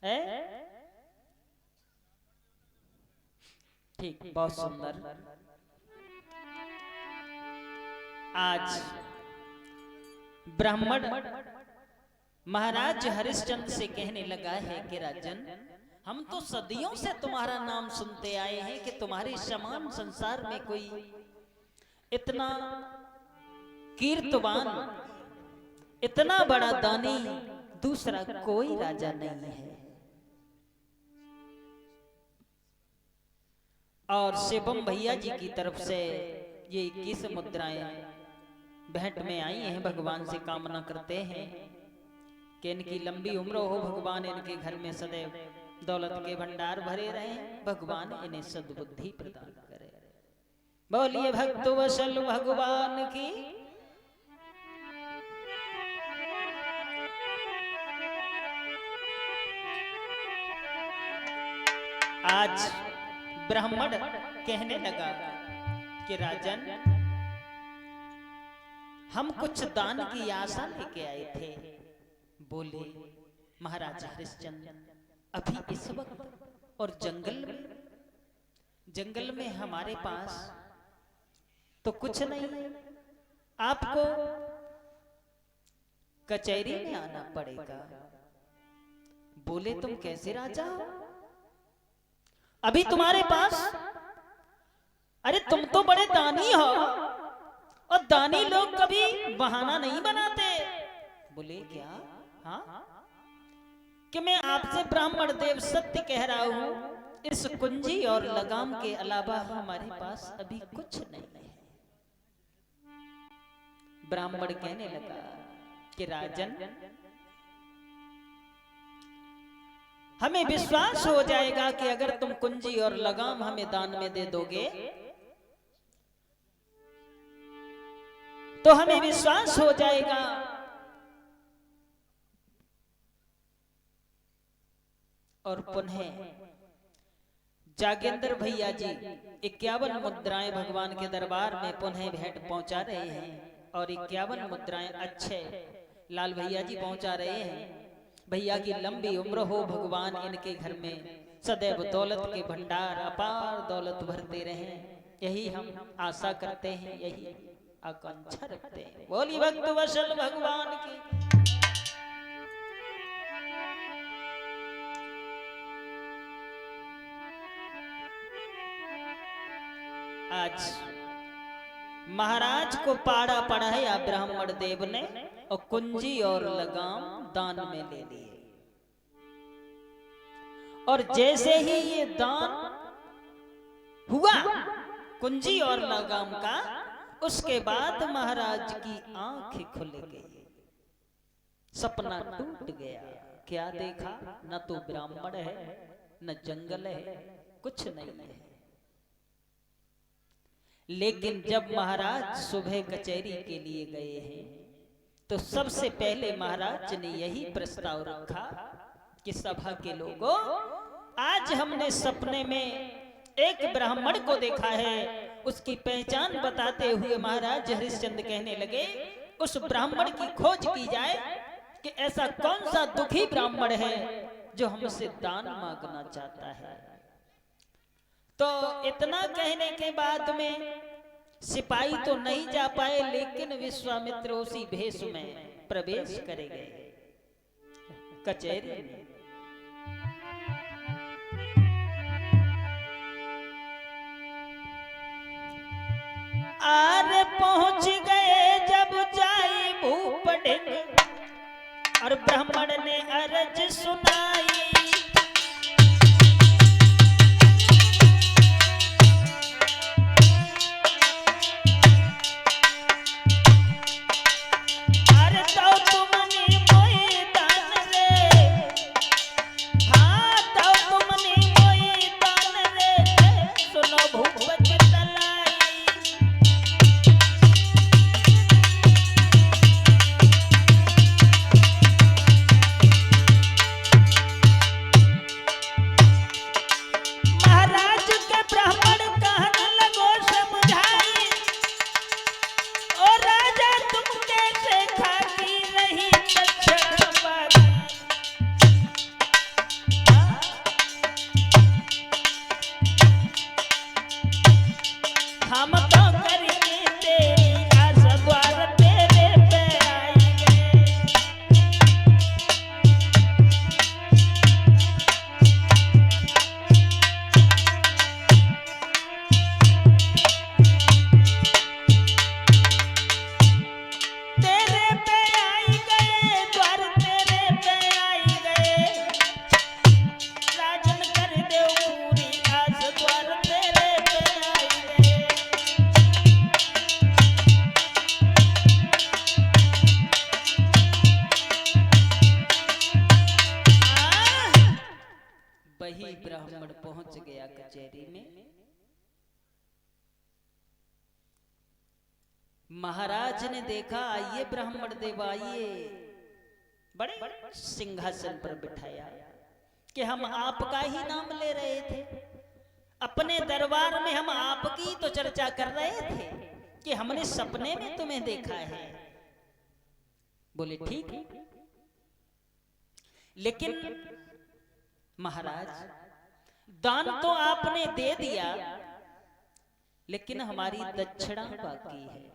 है। ठीक, बहुत सुंदर। आज ब्राह्मण महाराज हरिश्चंद्र से कहने लगा है कि राजन, हम तो सदियों से तुम्हारा नाम सुनते आए हैं कि तुम्हारे समान संसार में कोई इतना कीर्तवान, इतना बड़ा दानी दूसरा कोई राजा नहीं है। और शिवम भैया जी की तरफ से ये 21 मुद्राएं भेंट में आई हैं। भगवान से कामना करते हैं कि इनकी लंबी उम्र हो, भगवान इनके घर में सदैव दौलत के भंडार भरे रहे, भगवान इन्हें सद्बुद्धि प्रदान करे। बोलिए भक्त वसल भगवान की। आज ब्राह्मण कहने लगा कि राजन, हम कुछ दान की आशा लेके आए थे। बोले महाराज हरिश्चंद्र, अभी इस वक्त और जंगल में हमारे पास तो कुछ नहीं, आपको कचहरी में आना पड़ेगा। बोले तुम कैसे राजा हो, अभी तुम्हारे पास, अरे तुम तो बड़े दानी हो और दानी लोग कभी बहाना नहीं बनाते। बोले क्या? हाँ, कि मैं आपसे ब्राह्मण देव सत्य कह रहा हूं, इस कुंजी और लगाम के अलावा हमारे पास अभी कुछ नहीं है। ब्राह्मण कहने लगा कि राजन, हमें विश्वास हो जाएगा कि अगर तुम कुंजी और लगाम हमें दान में दे दोगे तो हमें विश्वास हो जाएगा और पुनः जागेंद्र भैया जी 51 मुद्राएं भगवान के दरबार में पुनः भेंट पहुंचा रहे हैं और 51 मुद्राएं अच्छे लाल भैया जी पहुंचा रहे हैं। भैया की लंबी उम्र हो, भगवान इनके घर में सदैव दौलत के भंडार अपार दौलत भरते रहें, यही हम आशा करते हैं, यही आकांक्षा रखते हैं। बोली भक्त वसल भगवान की। आज महाराज को पाड़ा पढ़ाया ब्राह्मण देव ने और कुंजी और लगाम दान में ले लिए। और जैसे ही ये दान हुआ कुंजी और लगाम का, उसके बाद महाराज की आंखें खुल गई, सपना टूट गया। क्या देखा? न तो ब्राह्मण है, न जंगल है, कुछ नहीं है। लेकिन जब महाराज सुबह कचहरी के लिए गए हैं तो सबसे पहले महाराज ने यही प्रस्ताव रखा कि सभा के लोगों, आज हमने सपने में एक ब्राह्मण को देखा है। उसकी पहचान बताते हुए महाराज हरिश्चंद्र कहने लगे, उस ब्राह्मण की खोज की जाए कि ऐसा कौन सा दुखी ब्राह्मण है जो हमसे दान मांगना चाहता है। तो इतना कहने के बाद में सिपाही तो नहीं जा पाए, लेकिन विश्वामित्र उसी भेष में प्रवेश करे गए कचहरी में। आरे पहुंच गए जब जाई भूपडिंग और ब्राह्मण ने अर्ज सुनाई। महाराज ने देखा, आइए ब्राह्मण देव आइए, बड़े सिंहासन पर बिठाया कि हम आपका ही नाम ले रहे थे, अपने दरबार में हम आपकी तो चर्चा कर रहे थे कि हमने सपने में तुम्हें देखा है। बोले ठीक, लेकिन महाराज दान तो आपने दे दिया, लेकिन हमारी दक्षिणा बाकी है।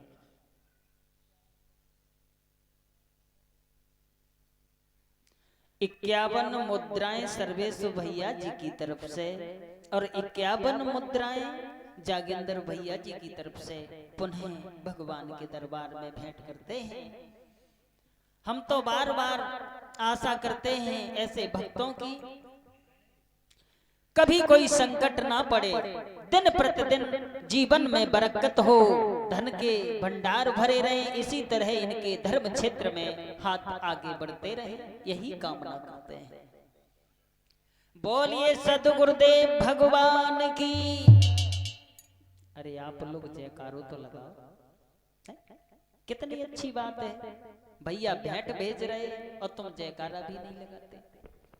51 मुद्राएं सर्वेशु भैया जी की तरफ से और 51 मुद्राएं जागेंद्र भैया जी की तरफ से पुनः भगवान के दरबार में भेंट करते हैं। हम तो बार बार आशा करते हैं ऐसे भक्तों की, कभी कोई संकट ना पड़े, दिन प्रतिदिन जीवन में बरकत हो, धन के भंडार भरे रहे, इसी तरह इनके धर्म क्षेत्र में हाथ आगे बढ़ते रहे, यही कामना करते हैं। बोलिए सद्गुरुदेव भगवान की। अरे आप लोग जयकारो तो लगाओ, कितनी अच्छी बात है। भैया भेंट भेज रहे और तुम जयकारा भी नहीं लगाते।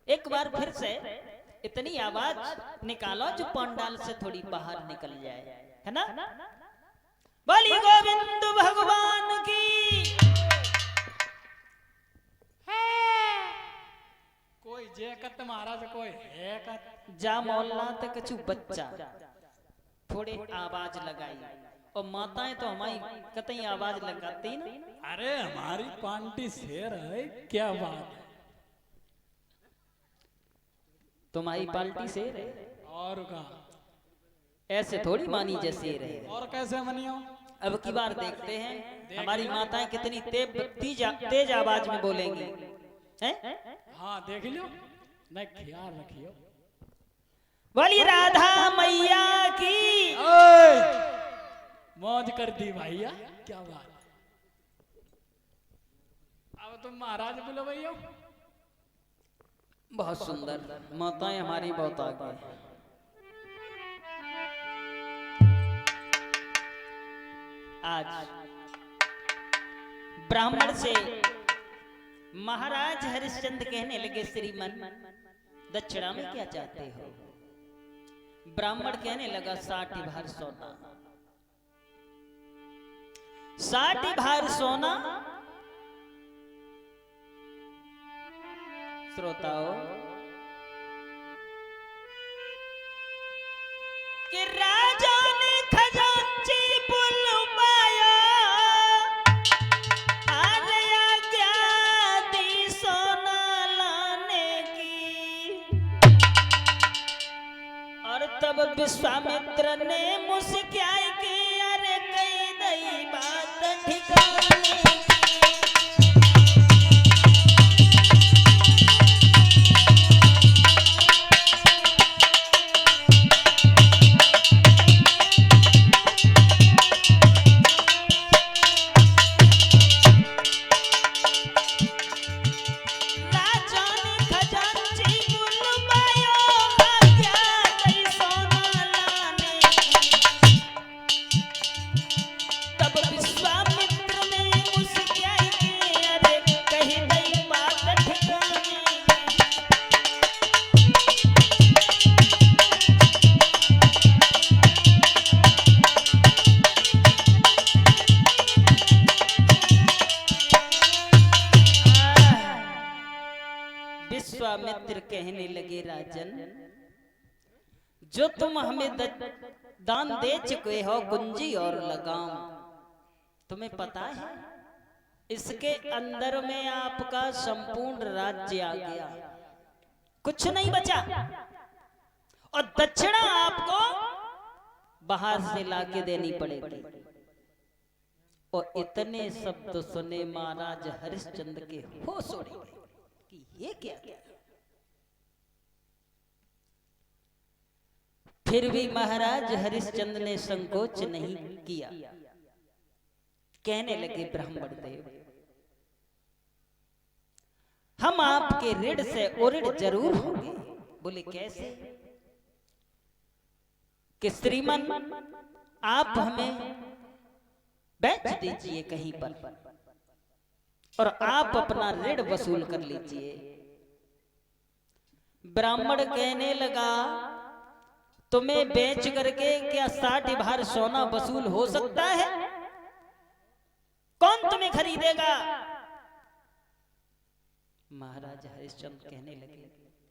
एक बार फिर से इतनी आवाज निकालो जो पंडाल से थोड़ी बाहर निकल जाए, है ना? बोलिए गोविंद भगवान की। कोई जयकत महाराज, कोई हैकत जा मोहल्ला तक कछु बच्चा थोड़े आवाज लगाई, और माताएं तो हमारी कतई आवाज लगाती ना। अरे हमारी पांटी शेर है, क्या बात है। तुम्हारी पाल्टी शेर है, और का ऐसे थोड़ी मानी जैसे रहे। और कैसे मनियो? अब की बार देखते हैं हमारी माताएं कितनी तेज आवाज में बोलेंगी, हैं? हाँ देख लो, नहीं ख्याल रखियो। बोली राधा मैया की। मौज कर दी भैया, क्या बात। अब तुम महाराज बोलो भैया। बहुत सुंदर, माताएं हमारी बहुत आगे। आज ब्राह्मण से महाराज हरिश्चंद्र कहने लगे, श्रीमन दक्षिणा में क्या चाहते हो? ब्राह्मण कहने लगा 60 भार सोना। 60 भार सोना। श्रोताओं, कि राजा ने खजांची बुलवाया, आज्ञा क्या दी सोना लाने की। और तब विश्वामित्र ने मुस्कुराए कि अरे कई दई बात ठिकाने की। विश्वामित्र कहने लगे, राजन जो तुम हमें दान दे चुके हो कुंजी और लगाम, तुम्हें पता है इसके अंदर में आपका संपूर्ण राज्य आ गया, कुछ नहीं बचा। और दक्षिणा आपको बाहर से लाके देनी पड़ेगी। और इतने शब्द सुने महाराज हरिश्चंद्र के होश उड़ गए कि ये क्या किया। फिर भी महाराज हरिश्चंद्र ने संकोच नहीं किया, कहने लगे, ब्राह्मण देव हम आपके ऋण से उऋण जरूर होंगे। बोले कैसे? कि श्रीमन आप हमें बेच दीजिए कहीं पर और आप अपना ऋण वसूल कर लीजिए। ब्राह्मण कहने लगा, तुम्हें बेच करके क्या 60 भार सोना वसूल हो सकता है? कौन तुम्हें खरीदेगा? महाराज हरिश्चंद्र कहने लगे,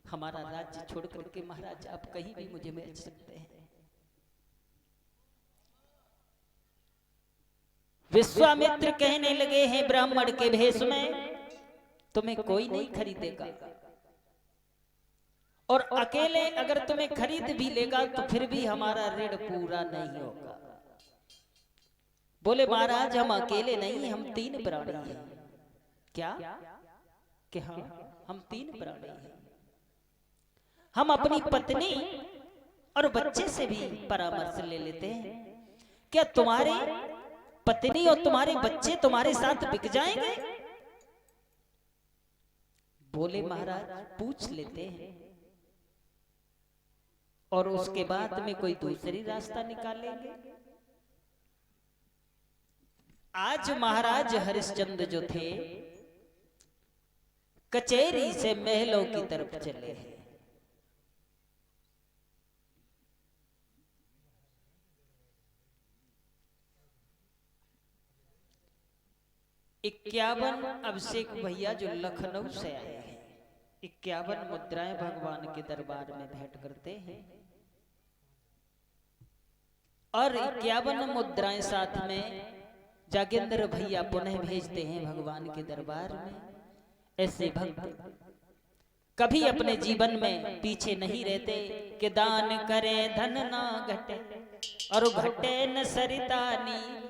हमारा राज्य छोड़ करके महाराज आप कहीं भी मुझे बेच सकते हैं। विश्वामित्र कहने लगे हैं ब्राह्मण के भेष में, तुम्हें कोई नहीं खरीदेगा और अकेले अगर तुम्हें खरीद भी लेगा तो फिर भी हमारा ऋण पूरा नहीं होगा। बोले महाराज हम अकेले नहीं, हम 3 प्राणी हैं। क्या? कि हाँ, हम 3 प्राणी हैं। हम अपनी पत्नी और बच्चे से भी परामर्श ले लेते हैं। क्या तुम्हारे पत्नी और तुम्हारे बच्चे तुम्हारे साथ बिक जाएंगे? बोले महाराज पूछ लेते हैं और उसके बाद में कोई दूसरी रास्ता निकालेंगे। आज महाराज हरिश्चंद्र जो थे कचहरी से महलों की तरफ चले हैं। इक्यावन अभिषेक भैया जो लखनऊ से आए हैं, 51 मुद्राएं भगवान के दरबार में भेंट करते हैं और 51 मुद्राएं साथ में जागेंद्र भैया पुनः भेजते हैं भगवान के दरबार में। ऐसे भक्त कभी अपने जीवन में पीछे नहीं रहते कि दान करें धन ना घटे और घटे न सरिता नील।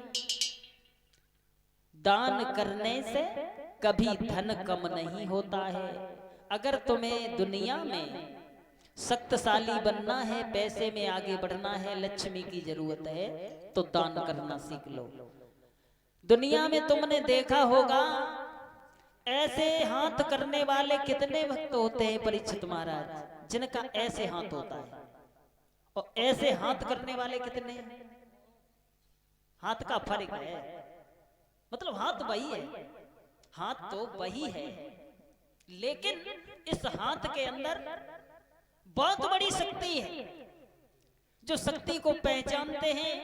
दान करने से कभी धन कम नहीं होता है। अगर तुम्हें दुनिया में शक्तिशाली बनना है, पैसे में आगे बढ़ना है, लक्ष्मी की जरूरत है तो दान करना सीख लो। दुनिया में तुमने देखा होगा ऐसे हाथ करने वाले कितने भक्त होते हैं परीक्षित महाराज, जिनका ऐसे हाथ होता है, और ऐसे हाथ करने वाले कितने? हाथ का फर्क है, मतलब हाथ वही है, हाथ तो वही है, लेकिन इस हाथ के अंदर बहुत बड़ी शक्ति है। जो शक्ति को पहचानते हैं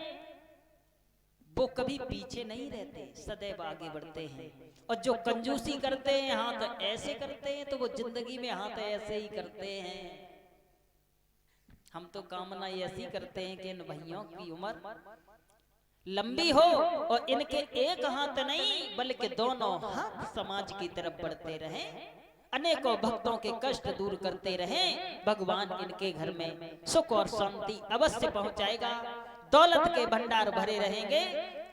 वो कभी पीछे नहीं रहते, सदैव आगे बढ़ते हैं। और जो कंजूसी करते हैं, हाथ ऐसे करते हैं, तो वो जिंदगी में हाथ ऐसे ही करते हैं। हम तो कामना ऐसी करते हैं कि इन भैयों की उम्र लंबी हो और इनके एक हाथ नहीं बल्कि दोनों हाथ समाज की तरफ बढ़ते रहें, अनेकों भक्तों के कष्ट दूर करते रहें। भगवान इनके घर में सुख और शांति अवश्य पहुंचाएगा, दौलत के भंडार भरे रहेंगे,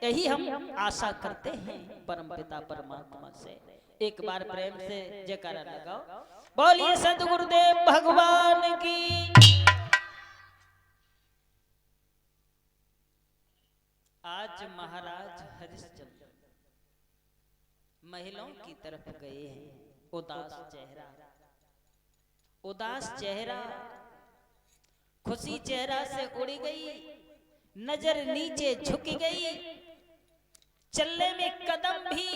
यही हम आशा करते हैं परम पिता परमात्मा से। एक बार प्रेम से जयकारा लगाओ, बोलिए सद्गुरुदेव भगवान की। आज महाराज हरिश्चंद्र महलों की तरफ गए हैं। उदास चेहरा, उदास चेहरा, खुशी चेहरा से उड़ गई, नजर नीचे झुक गई, चलने में कदम भी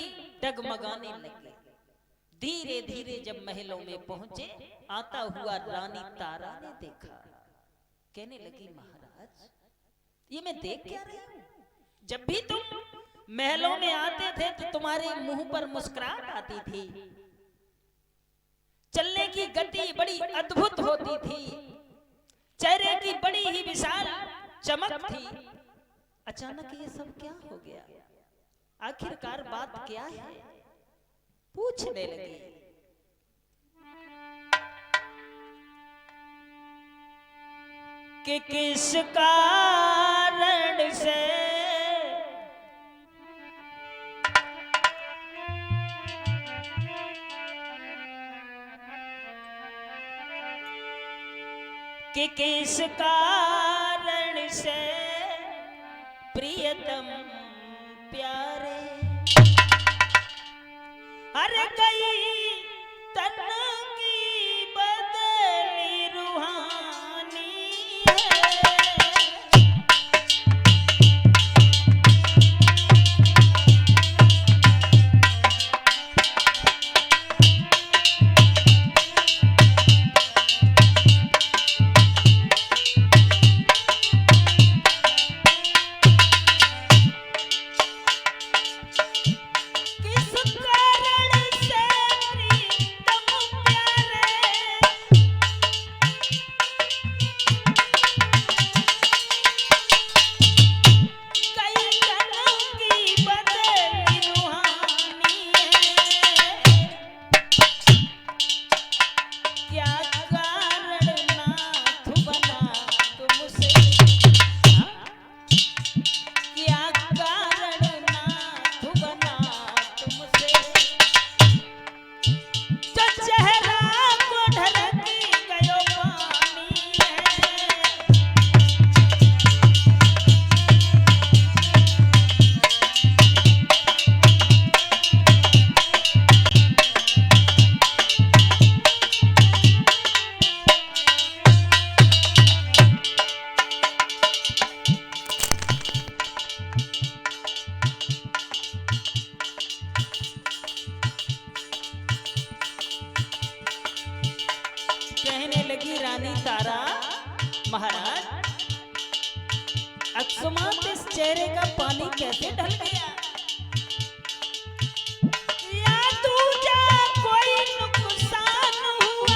डगमगाने लगे। धीरे धीरे जब महलों में पहुंचे, आता हुआ रानी तारा ने देखा, कहने लगी महाराज ये मैं देख क्या रही हूं? जब भी तुम महलों में आते थे तो तुम्हारे मुंह पर मुस्कुराहट आती थी, चलने की गति बड़ी अद्भुत होती थी, चेहरे की बड़ी ही विशाल चमक थी। अचानक ये सब क्या हो गया? आखिरकार बात क्या है? पूछने लगी। कि किस कारण से कि किस कारण से प्रियतम प्यारे हर गई तन की बदली रूहानी है। रानी तारा महाराज अकस्मात इस चेहरे का पानी कैसे ढल गया? या तुझे कोई नुकसान हुआ,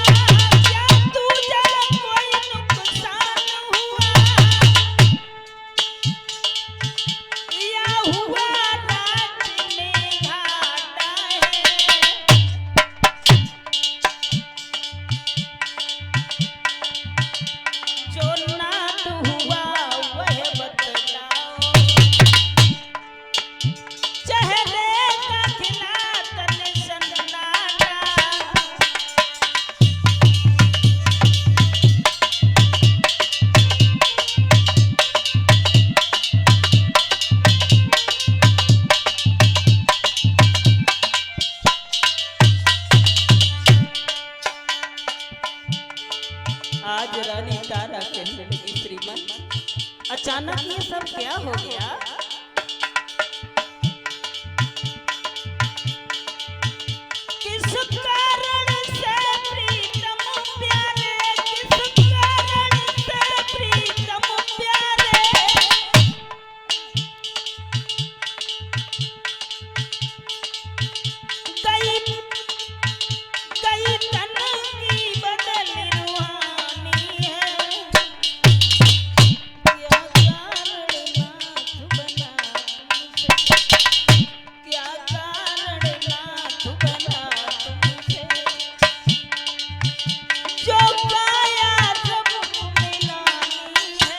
या तुझे कोई नुकसान हुआ, या हुआ रात में घाटा है। जो नाथ हुआ वह बतलाओ, चेहरे का खिला तन सन्नाटा। आज रानी तारा कहने लगी श्रीमान, अचानक ये सब क्या हो गया? किस कारण से प्रीतम प्यारे, किस कारण से प्रीतम प्यारे, गई गई तन की बदल रूहानी है। क्या कारण नाथ बना तुमसे, क्या कारण नाथ बना तुमसे, जो काया सबको मिलानी है।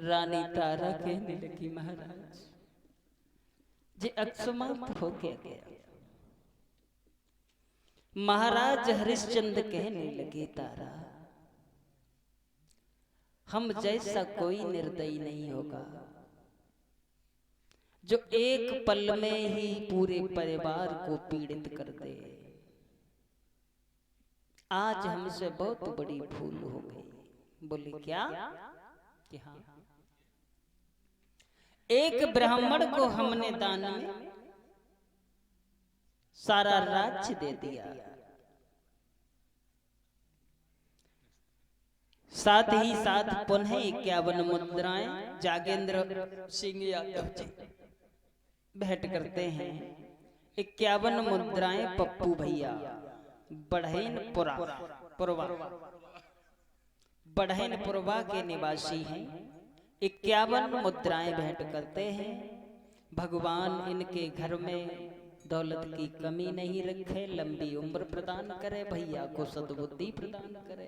रानी तारा कहने लगी महाराज जे अकस्मात हो गया। महाराज हरिश्चंद्र कहने लगे तारा हम जैसा कोई निर्दयी नहीं होगा जो एक पल में ही पूरे परिवार को पीड़ित कर दे। आज हमसे बहुत बड़ी भूल हो गई। बोले क्या? कि हाँ, एक ब्राह्मण को हमने दान में सारा राज्य दे दिया, साथ ही साथ पुनः 51 मुद्राएं जागेंद्र सिंह यादव जी भेंट करते हैं। 51 मुद्राएं पप्पू भैया बढ़ैनपुरवा के निवासी हैं। 51 मुद्राएं भेंट करते हैं। भगवान इनके घर में दौलत की कमी नहीं रखे, लंबी उम्र प्रदान करे, भैया को सद्बुद्धि प्रदान करे।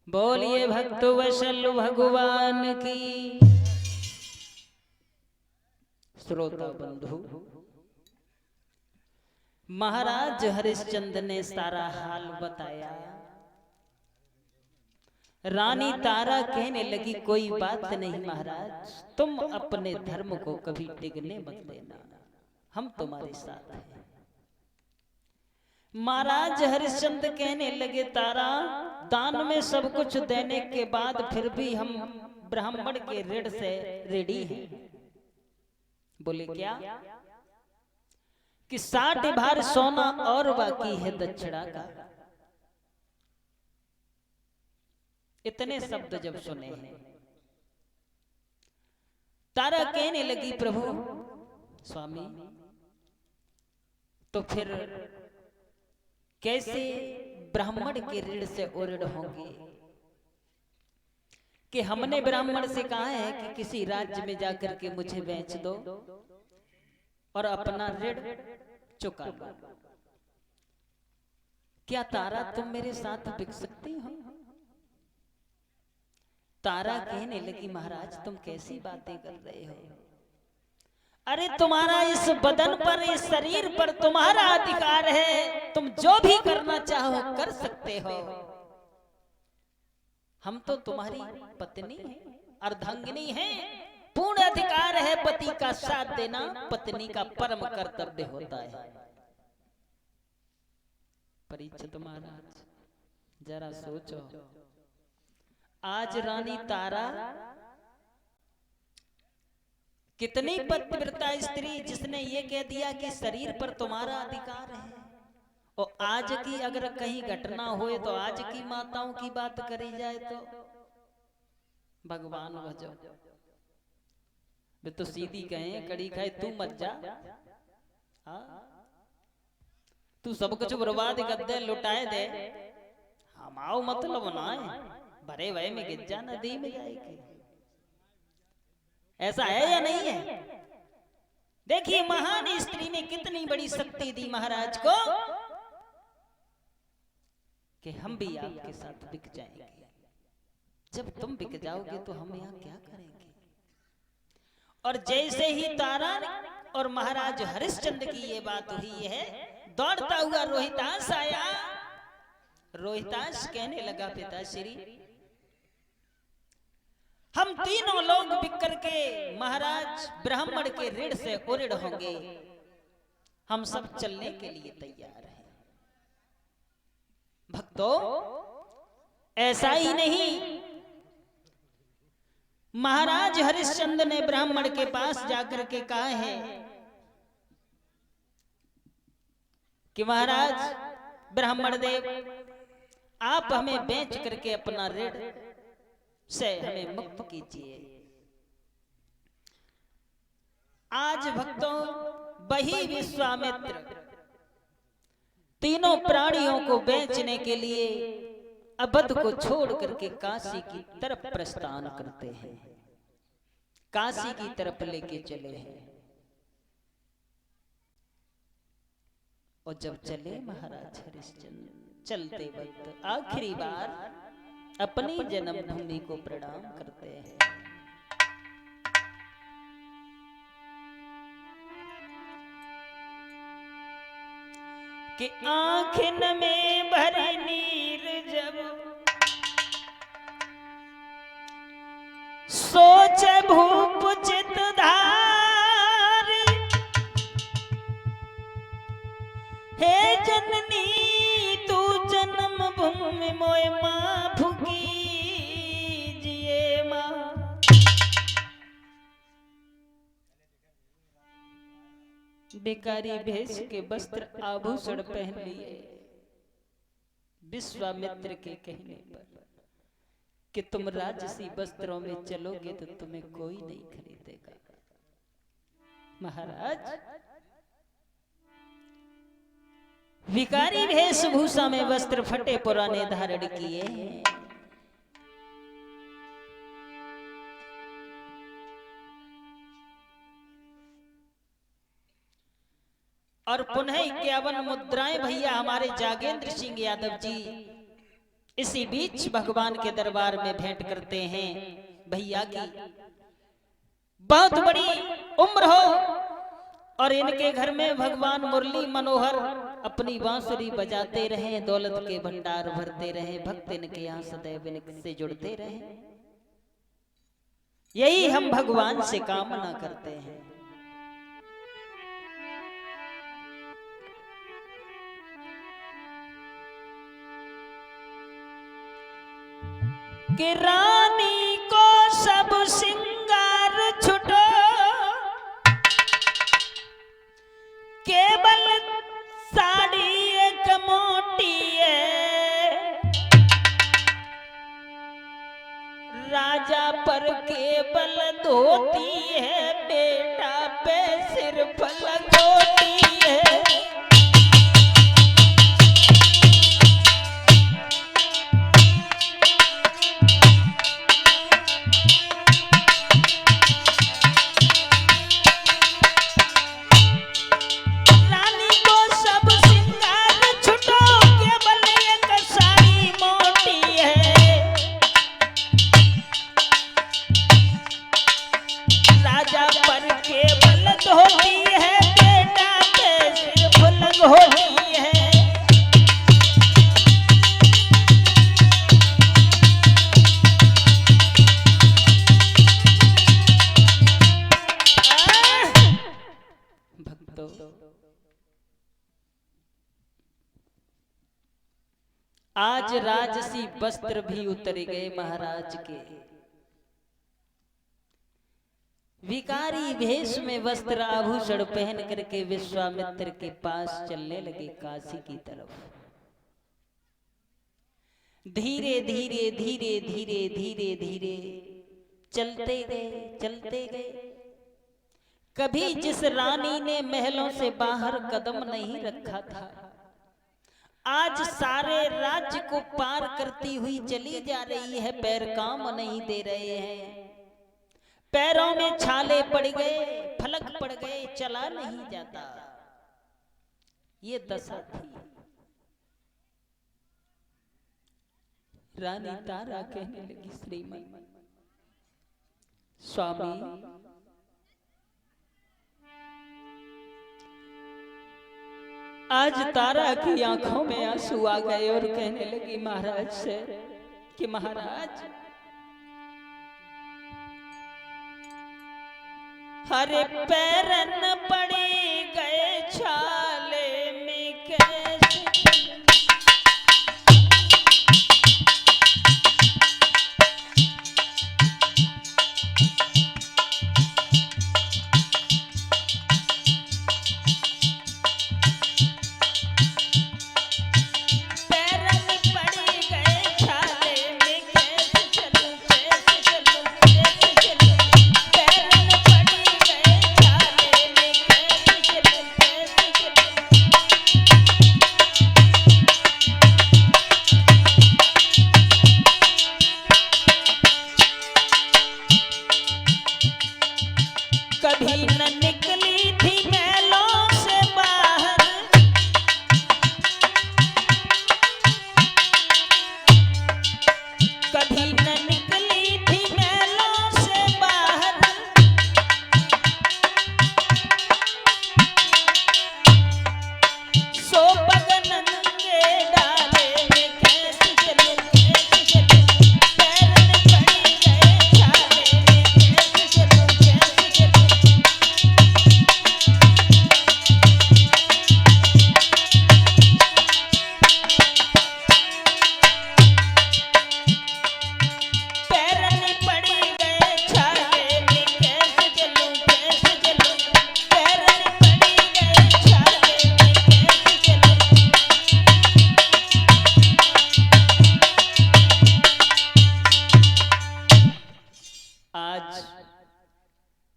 बोलिए भक्त वत्सल भगवान की। श्रोता बंधु, महाराज हरिश्चंद्र ने सारा हाल बताया। रानी तारा कहने लगी कोई बात नहीं महाराज, तुम अपने धर्म को कभी टिकने मत देना, हम तुम्हारे साथ हैं। महाराज हरिश्चंद्र कहने लगे तारा दान में सब कुछ देने के बाद फिर भी हम ब्राह्मण के ऋण से रेडी हैं। बोले क्या? कि 60 भार सोना और बाकी है दक्षिणा का। इतने शब्द जब सुने हैं तारा कहने लगी प्रभु स्वामी तो फिर कैसे ब्राह्मण के ऋण से उऋण होंगे? कि हमने ब्राह्मण से कहा है कि किसी राज्य में जाकर के मुझे बेच दो और अपना ऋण चुका दो। क्या तारा तुम मेरे साथ बिक सकती हो? तारा कहने लगी महाराज तुम कैसी बातें कर रहे हो? अरे तुम्हारा इस बदन पर, इस शरीर पर तुम्हारा अधिकार है, तुम जो भी करना चाहो कर सकते हो। हम तो तुम्हारी पत्नी हैं, अर्धांगिनी हैं, पूर्ण अधिकार है पति का साथ देना, पत्नी का परम कर्तव्य होता है। परीक्षित महाराज जरा सोचो, आज रानी तारा कितनी पतिव्रता स्त्री जिसने ये कह दिया कि शरीर पर तुम्हारा अधिकार है, और आज की अगर कहीं घटना होए तो आज की माताओं की बात करी जाए तो भगवान भजो, वे तो सीधी कहे कड़ी खाए तू मत जा, तू सब कुछ बर्बाद कर दे लुटाए दे, हम आओ मतलब ना है भरे भय में गिर जा नदी में जाएगी। ऐसा है या नहीं है? देखिए महान स्त्री ने कितनी बड़ी शक्ति दी महाराज को कि हम भी आपके साथ बिक जाएंगे, जब तुम बिक जाओगे तो हम यहाँ क्या करेंगे। और जैसे ही तारा और महाराज हरिश्चंद्र की ये बात हुई है, दौड़ता हुआ रोहितास आया। रोहितास कहने लगा पिताश्री, हम तीनों लोग बिकर के महाराज ब्राह्मण के ऋण से उऋण होंगे, हम सब चलने के लिए तैयार हैं। भक्तों ऐसा ही नहीं, महाराज हरिश्चंद्र ने ब्राह्मण के पास जाकर के कहा है कि महाराज ब्राह्मण देव, आप हमें बेच करके अपना ऋण से हमें मुक्त कीजिए। आज भक्तों वही विश्वामित्र तीनों प्राणियों को बेचने के लिए अवध को छोड़ करके काशी की तरफ प्रस्थान करते हैं, काशी की तरफ लेके चले हैं। और जब चले महाराज हरिश्चंद्र, चलते वक्त आखिरी बार अपनी जन्मभूमि को प्रणाम करते हैं। कि आँखिन में भरी नीर जब सोच भूप चित धारी, हे जननी तू जन्म भूमि मोय माँ भुगी जिए माँ। बेकारी भेष के वस्त्र आभूषण पहन लिए विश्वामित्र के कहने पर कि तुम राजसी वस्त्रों में चलोगे तो तुम्हें कोई नहीं खरीदेगा। महाराज विकारी वेशभूषा में वस्त्र फटे पुराने धारण किए हैं, और पुनः 51 मुद्राएं भैया हमारे जागेंद्र सिंह यादव जी इसी बीच भगवान के दरबार में भेंट करते हैं। भैया की बहुत बड़ी उम्र हो और इनके घर में भगवान मुरली मनोहर अपनी बांसुरी बजाते रहे, दौलत के भंडार भरते रहे, भक्त इनके यहाँ सदैव इनसे जुड़ते रहे, यही हम भगवान से कामना करते हैं। कि रानी को सब सिंगार छुटो, केवल साड़ी एक मोटी है, राजा पर केवल धोती है, बेटा पे सिर्फ लगोटी है। आज राजसी वस्त्र भी उतर गए महाराज के। भिखारी भेष में वस्त्र आभूषण पहन करके विश्वामित्र के पास चलने लगे काशी की तरफ। धीरे धीरे धीरे धीरे धीरे धीरे चलते गए चलते गए। कभी जिस रानी ने महलों से बाहर कदम नहीं रखा था, आज सारे राज्य को पार करती हुई चली जा रही है। पैर काम नहीं दे रहे हैं, पैरों में छाले पड़ गए, फलक पड़ गए, चला नहीं जाता। ये दशा थी। रानी तारा कहने लगी, श्रीमान स्वामी आज तारा की आंखों में आंसू आ गए और कहने लगी महाराज से कि महाराज हरे पैरन पड़े गए छाले में कैसे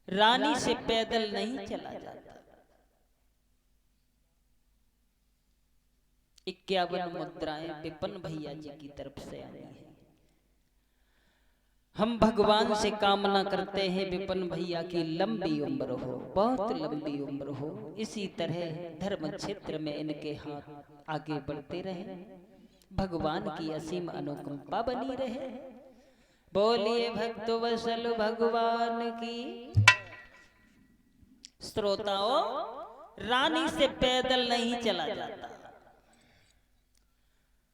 रानी से पैदल नहीं चला जाता। 51 मुद्राएं विपिन भैया जी की तरफ से आई हैं। हम भगवान से कामना करते हैं विपिन भैया की लंबी उम्र हो, बहुत लंबी उम्र हो। इसी तरह धर्म क्षेत्र में इनके हाथ आगे बढ़ते रहे, भगवान की असीम अनुकंपा बनी रहे। बोलिए भक्त वत्सल भगवान की। श्रोताओं, रानी से पैदल नहीं चला जाता।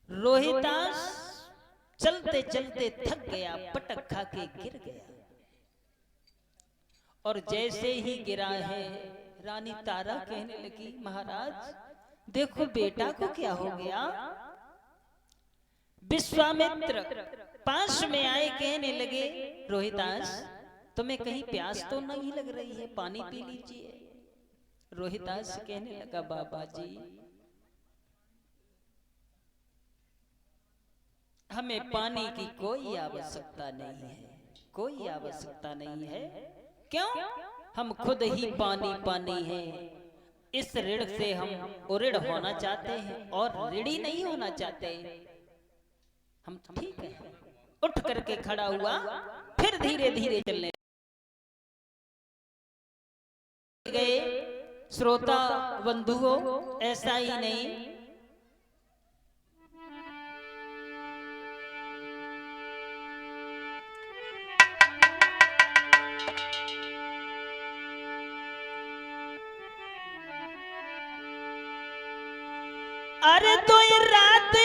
रोहितास चलते चलते थक गया, पटक खा के गिर गया। और जैसे ही गिरा है, रानी तारा कहने लगी महाराज देखो बेटा को क्या हो गया। विश्वामित्र पास में आए, कहने लगे रोहितास तुम्हें कहीं प्यास तो नहीं लग रही है, पानी पी लीजिए। रोहितास कहने लगा बाबा जी हमें पानी की कोई आवश्यकता नहीं है, कोई आवश्यकता नहीं है। क्यों? हम खुद ही पानी पानी हैं। इस ऋण से हम उऋण होना चाहते हैं और ऋणी नहीं होना चाहते। हम ठीक है। उठ करके खड़ा हुआ, फिर धीरे धीरे चलने गए। श्रोता बंधुओं, ऐसा ही नहीं, अरे तो ये रात